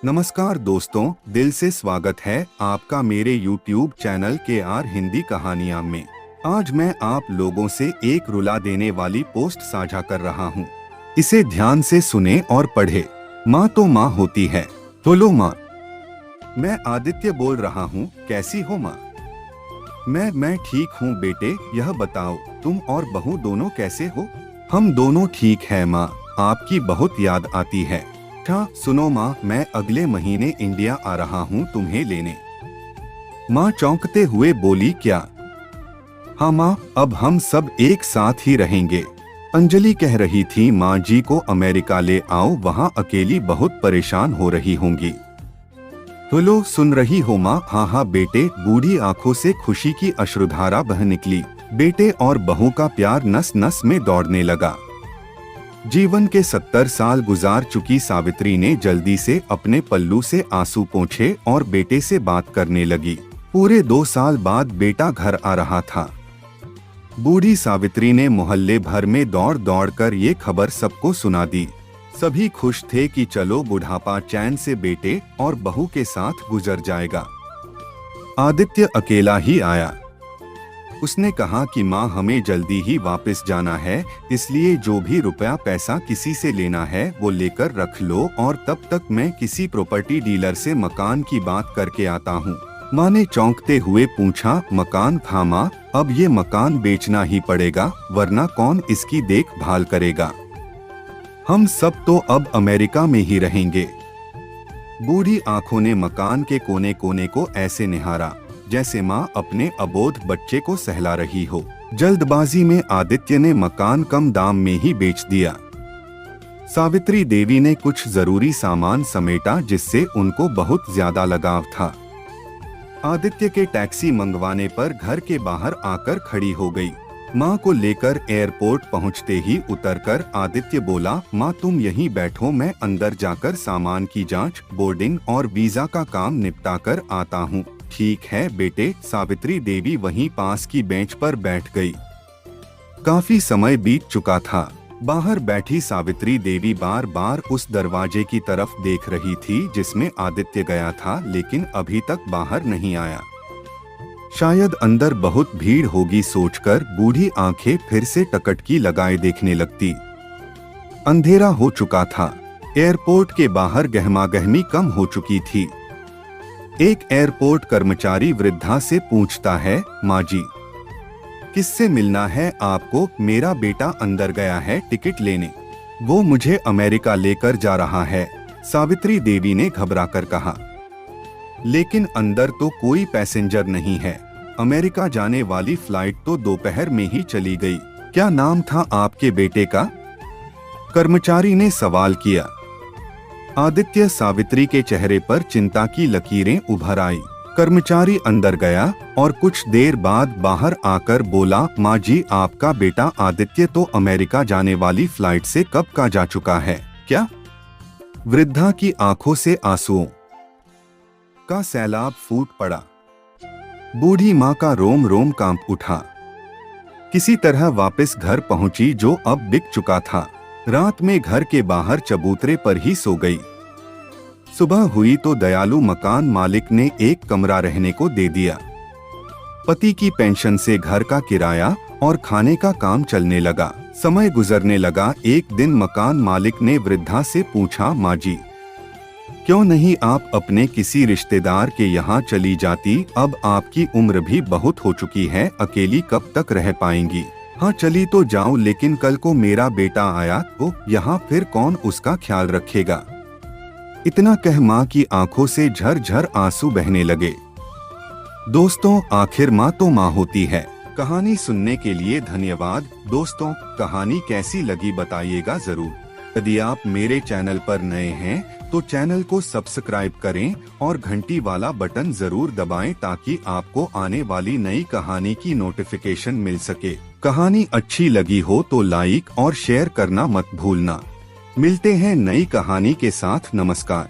नमस्कार दोस्तों, दिल से स्वागत है आपका मेरे YouTube चैनल KR हिंदी कहानियाँ में। आज मैं आप लोगों से एक रुला देने वाली पोस्ट साझा कर रहा हूँ। इसे ध्यान से सुने और पढ़े। माँ तो माँ होती है। बोलो माँ। मैं आदित्य बोल रहा हूँ। कैसी हो माँ? मैं ठीक हूँ बेटे। यह बताओ तुम और बहू दोनों कैसे हो? हम दोनों ठीक है माँ। आपकी बहुत याद आती है। अच्छा सुनो माँ, मैं अगले महीने इंडिया आ रहा हूँ तुम्हें लेने। माँ चौंकते हुए बोली, क्या? हाँ माँ, अब हम सब एक साथ ही रहेंगे। अंजलि कह रही थी माँ जी को अमेरिका ले आओ, वहाँ अकेली बहुत परेशान हो रही होंगी। बोलो सुन रही हो माँ? हाँ हाँ बेटे। बूढ़ी आंखों से खुशी की अश्रुधारा बह निकली। बेटे और बहू का प्यार नस नस में दौड़ने लगा। जीवन के 70 साल गुजार चुकी सावित्री ने जल्दी से अपने पल्लू से आंसू पोंछे और बेटे से बात करने लगी। पूरे 2 साल बाद बेटा घर आ रहा था। बूढ़ी सावित्री ने मोहल्ले भर में दौड़ दौड़ कर ये खबर सबको सुना दी। सभी खुश थे कि चलो बुढ़ापा चैन से बेटे और बहू के साथ गुजर जाएगा। आदित्य अकेला ही आया। उसने कहा कि माँ हमें जल्दी ही वापस जाना है, इसलिए जो भी रुपया पैसा किसी से लेना है वो लेकर रख लो और तब तक मैं किसी प्रॉपर्टी डीलर से मकान की बात करके आता हूँ। माँ ने चौंकते हुए पूछा, मकान? हाँ माँ, अब ये मकान बेचना ही पड़ेगा, वरना कौन इसकी देखभाल करेगा? हम सब तो अब अमेरिका में ही रहेंगे। बूढ़ी आंखों ने मकान के कोने कोने को ऐसे निहारा जैसे माँ अपने अबोध बच्चे को सहला रही हो। जल्दबाजी में आदित्य ने मकान कम दाम में ही बेच दिया। सावित्री देवी ने कुछ जरूरी सामान समेटा जिससे उनको बहुत ज्यादा लगाव था। आदित्य के टैक्सी मंगवाने पर घर के बाहर आकर खड़ी हो गई। माँ को लेकर एयरपोर्ट पहुँचते ही उतरकर आदित्य बोला, माँ तुम यहीं बैठो, मैं अंदर जाकर सामान की जांच, बोर्डिंग और वीजा का काम निपटा कर आता हूँ। ठीक है बेटे। सावित्री देवी वहीं पास की बेंच पर बैठ गई। काफी समय बीत चुका था। बाहर बैठी सावित्री देवी बार बार उस दरवाजे की तरफ देख रही थी जिसमें आदित्य गया था, लेकिन अभी तक बाहर नहीं आया। शायद अंदर बहुत भीड़ होगी सोचकर बूढ़ी आंखें फिर से टकटकी लगाए देखने लगती। अंधेरा हो चुका था। एयरपोर्ट के बाहर गहमागहमी कम हो चुकी थी। एक एयरपोर्ट कर्मचारी वृद्धा से पूछता है, माँ जी किससे मिलना है आपको? मेरा बेटा अंदर गया है टिकट लेने, वो मुझे अमेरिका लेकर जा रहा है, सावित्री देवी ने घबराकर कहा। लेकिन अंदर तो कोई पैसेंजर नहीं है। अमेरिका जाने वाली फ्लाइट तो दोपहर में ही चली गई। क्या नाम था आपके बेटे का? कर्मचारी ने सवाल किया। आदित्य सावित्री के चेहरे पर चिंता की लकीरें उभर आई। कर्मचारी अंदर गया और कुछ देर बाद बाहर आकर बोला, माँ जी आपका बेटा आदित्य तो अमेरिका जाने वाली फ्लाइट से कब का जा चुका है। क्या? वृद्धा की आंखों से आंसुओं का सैलाब फूट पड़ा। बूढ़ी माँ का रोम रोम कांप उठा। किसी तरह वापस घर पहुंची जो अब बिक चुका था। रात में घर के बाहर चबूतरे पर ही सो गई। सुबह हुई तो दयालु मकान मालिक ने एक कमरा रहने को दे दिया। पति की पेंशन से घर का किराया और खाने का काम चलने लगा। समय गुजरने लगा। एक दिन मकान मालिक ने वृद्धा से पूछा, माँ जी क्यों नहीं आप अपने किसी रिश्तेदार के यहाँ चली जाती? अब आपकी उम्र भी बहुत हो चुकी है, अकेली कब तक रह पाएंगी? हाँ चली तो जाऊं, लेकिन कल को मेरा बेटा आया तो यहाँ फिर कौन उसका ख्याल रखेगा? इतना कह माँ की आंखों से झरझर आंसू बहने लगे। दोस्तों, आखिर माँ तो माँ होती है। कहानी सुनने के लिए धन्यवाद। दोस्तों, कहानी कैसी लगी बताइएगा जरूर। यदि आप मेरे चैनल पर नए हैं तो चैनल को सब्सक्राइब करें और घंटी वाला बटन जरूर दबाएं ताकि आपको आने वाली नई कहानी की नोटिफिकेशन मिल सके। कहानी अच्छी लगी हो तो लाइक और शेयर करना मत भूलना। मिलते हैं नई कहानी के साथ। नमस्कार।